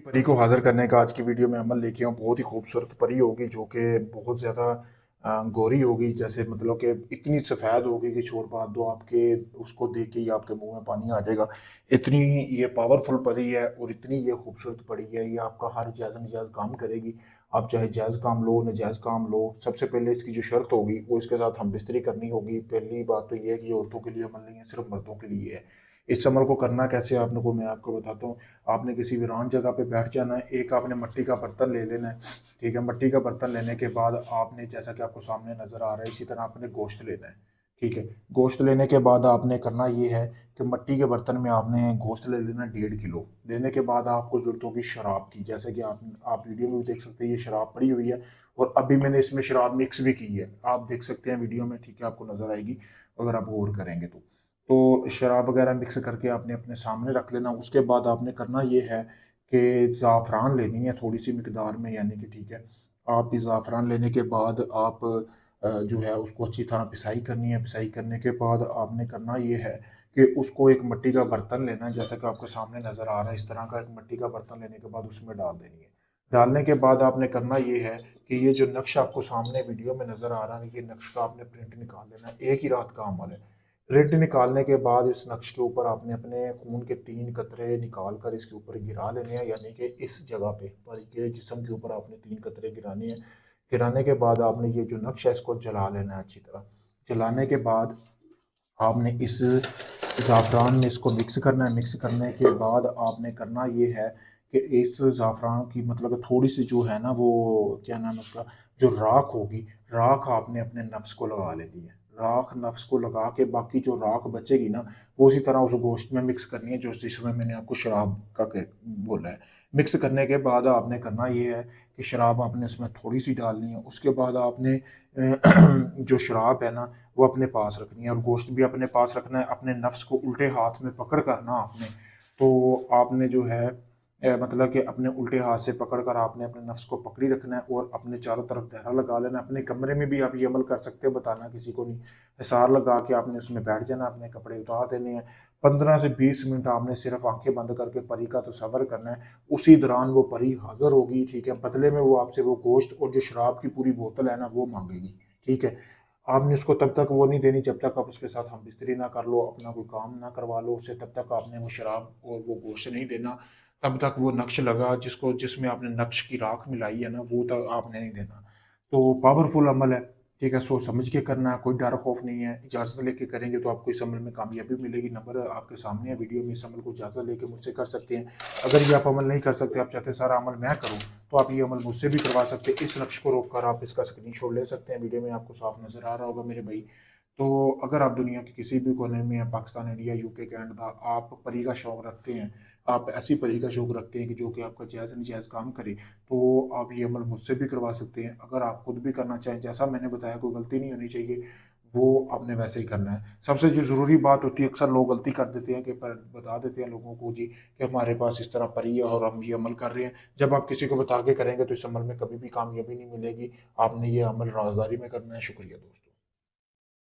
परी को हाज़िर करने का आज की वीडियो में अमल लेके आऊँ। बहुत ही खूबसूरत परी होगी जो कि बहुत ज़्यादा गोरी होगी, जैसे मतलब कि इतनी सफ़ेद होगी कि छोड़ बात दो, आपके उसको देख के ही आपके मुंह में पानी आ जाएगा। इतनी ये पावरफुल परी है और इतनी ये खूबसूरत परी है, ये आपका हर जायज़ नजायज़ काम करेगी। आप चाहे जायज़ काम लो नजायज़ काम लो, सबसे पहले इसकी जो शर्त होगी वो इसके साथ हम बिस्तरी करनी होगी। पहली बात तो ये है कि ये औरतों के लिए अमल नहीं है, सिर्फ मर्दों के लिए है। इस अमल को करना कैसे आपने को मैं आपको बताता हूँ। आपने किसी वीरान जगह पे बैठ जाना है। एक आपने मिट्टी का बर्तन ले लेना है। ठीक है, मिट्टी का बर्तन लेने के बाद आपने, जैसा कि आपको सामने नज़र आ रहा है, इसी तरह आपने गोश्त लेना है। ठीक है, गोश्त लेने के बाद आपने करना ये है कि मिट्टी के बर्तन में आपने गोश्त ले लेना 1.5 किलो। लेने के बाद आपको ज़रूरत होगी शराब की, जैसे कि आप वीडियो में भी देख सकते हैं, ये शराब पड़ी हुई है और अभी मैंने इसमें शराब मिक्स भी की है, आप देख सकते हैं वीडियो में। ठीक है, आपको नज़र आएगी अगर आप गौर करेंगे तो शराब वगैरह मिक्स करके आपने अपने सामने रख लेना। उसके बाद आपने करना ये है कि ज़ाफ़रान लेनी है थोड़ी सी मिकदार में, यानी कि ठीक है, आप ज़ाफ़रान लेने के बाद आप जो है उसको अच्छी तरह पिसाई करनी है। पिसाई करने के बाद आपने करना ये है कि उसको एक मिट्टी का बर्तन लेना है, जैसा कि आपके सामने नज़र आ रहा है, इस तरह का एक मिट्टी का बर्तन लेने के बाद उसमें डाल देनी है। डालने के बाद आपने करना ये है कि ये जो नक्श आपको सामने वीडियो में नज़र आ रहा है, ये नक्श का आपने प्रिंट निकाल लेना है। एक ही रात का अमल है। प्रिंट निकालने के बाद इस नक्श के ऊपर आपने अपने खून के 3 कतरे निकाल कर इसके ऊपर गिरा लेने हैं, यानी कि इस जगह पे परी के जिस्म के ऊपर आपने 3 कतरे गिराने हैं। गिराने के बाद आपने ये जो नक्श है इसको जला लेना है अच्छी तरह। जलाने के बाद आपने इस ज़ाफ़रान में इसको मिक्स करना है। मिक्स करने के बाद आपने करना ये है कि इस ज़ाफ़रान की मतलब थोड़ी सी जो है ना, वो क्या नाम है उसका, जो राख होगी, राख आपने अपने नफ्स को लगा लेनी है। राख नफ्स को लगा के बाकी जो राख बचेगी ना, वो उसी तरह उस गोश्त में मिक्स करनी है, जो जिसमें मैंने आपको शराब का बोला है। मिक्स करने के बाद आपने करना ये है कि शराब आपने इसमें थोड़ी सी डालनी है। उसके बाद आपने जो शराब है ना, वो अपने पास रखनी है और गोश्त भी अपने पास रखना है। अपने नफ्स को उल्टे हाथ में पकड़ कर ना आपने, तो आपने जो है मतलब कि अपने उल्टे हाथ से पकड़ कर आपने अपने नफ्स को पकड़ी रखना है और अपने चारों तरफ दायरा लगा लेना है। अपने कमरे में भी आप ये अमल कर सकते हो, बताना किसी को नहीं। हिसार लगा के आपने उसमें बैठ जाना, अपने कपड़े उतार देने हैं। 15 से 20 मिनट आपने सिर्फ आंखें बंद करके परी का तसव्वुर करना है। उसी दौरान वो परी हाजिर होगी। ठीक है, बदले में वो आपसे वो गोश्त और जो शराब की पूरी बोतल है ना, वो मांगेगी। ठीक है, आपने उसको तब तक वो नहीं देनी जब तक आप उसके साथ हम बिस्तरी ना कर लो, अपना कोई काम ना करवा लो उससे। तब तक आपने वो शराब और वो गोश्त नहीं देना। तब तक वो नक्श लगा जिसको जिसमें आपने नक्श की राख मिलाई है ना, वो तक आपने नहीं देना। तो पावरफुल अमल है। ठीक है, सोच समझ के करना है, कोई डर खौफ नहीं है। इजाज़त लेके करेंगे तो आपको इस अमल में कामयाबी मिलेगी। नंबर आपके सामने है वीडियो में, इस अमल को इजाज़त लेके मुझसे कर सकते हैं। अगर ये आप अमल नहीं कर सकते, आप चाहते हैं सारा अमल मैं करूँ, तो आप ये अमल मुझसे भी करवा सकते हैं। इस नक्श को रोक कर आप इसका स्क्रीनशॉट ले सकते हैं। वीडियो में आपको साफ नज़र आ रहा होगा मेरे भाई। तो अगर आप दुनिया के किसी भी कोने में हैं, पाकिस्तान, इंडिया, यूके, कनाडा, आप परी का शौक रखते हैं, आप ऐसी परी का शौक रखते हैं कि जो कि आपका जायज़ नजायज़ काम करे, तो आप ये अमल मुझसे भी करवा सकते हैं। अगर आप खुद भी करना चाहें, जैसा मैंने बताया, कोई गलती नहीं होनी चाहिए, वो आपने वैसे ही करना है। सबसे जो ज़रूरी बात होती है, अक्सर लोग गलती कर देते हैं कि पर बता देते हैं लोगों को जी कि हमारे पास इस तरह परी है और हम ये अमल कर रहे हैं। जब आप किसी को बता के करेंगे तो इस अमल में कभी भी कामयाबी नहीं मिलेगी। आपने ये अमल राजदारी में करना है। शुक्रिया दोस्तों।